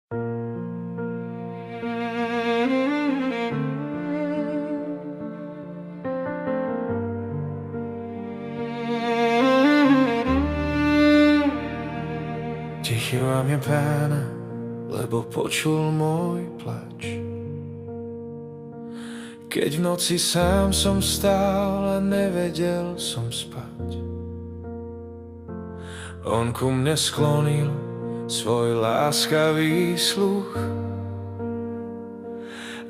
Tichý vám je Pána, lebo počul môj plač. Keď v noci sám som stál a nevedel som spať, on ku mne sklonil svoj láskavý sluch.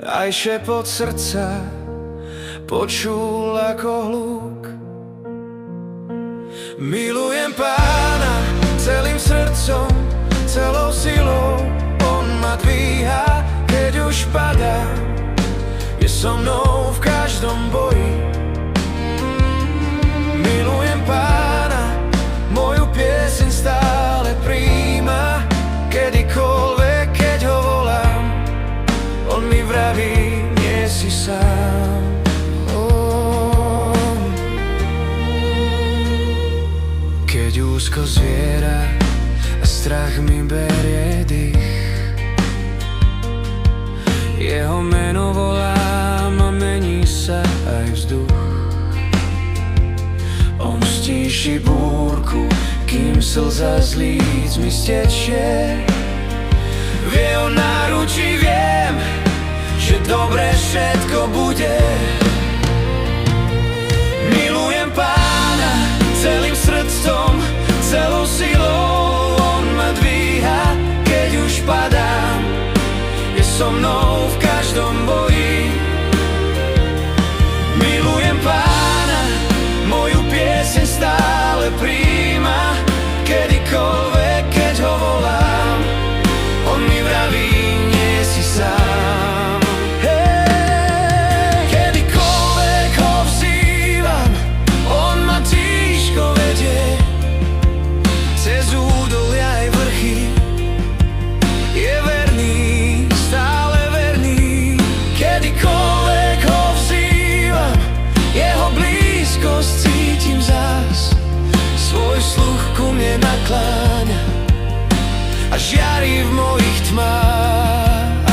Aj šepot srdca počul ako hluk. Milujem Pána celým srdcom, celou silou, on ma dvíha, keď už padám, je so mnou v každom boji. Milujem Pána, moju pieseň stále prijíma, kedykoľvek, keď ho volám, on mi vraví, nie si sám. Keď úzko zviera a strach mi berie dých, jeho meno volám a mení sa aj vzduch. On stíši búrku, kým slza z líc mi stečie. V jeho náručí viem, že dobre všetko bude. Milujem Pána celým srdcom, celou silou, on ma dvíha, keď už padám, je so mnou v každom boji. Milujem Pána, moju pieseň stále prijíma, kedykoľvek, keď ho volám, on mi vraví, nie si sám. Hej, kedykoľvek ho vzývam, on ma tížko vedie cez údolia aj vrchy. Je verný, stále verný, kedykoľvek ho vzývam, jeho blízkosť cítim zás. Svoj sluch ku mne nakláňa a žiari v mojich tmách.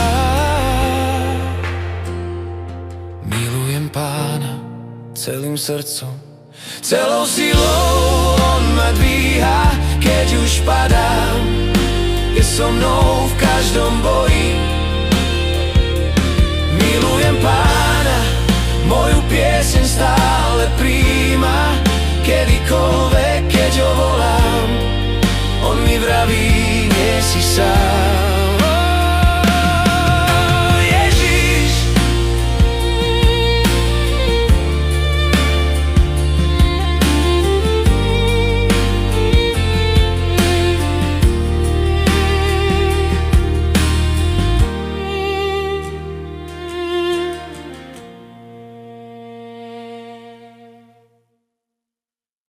Milujem Pána celým srdcom, celou silou, on ma dvíha, keď už padám, je so mnou v každom boji.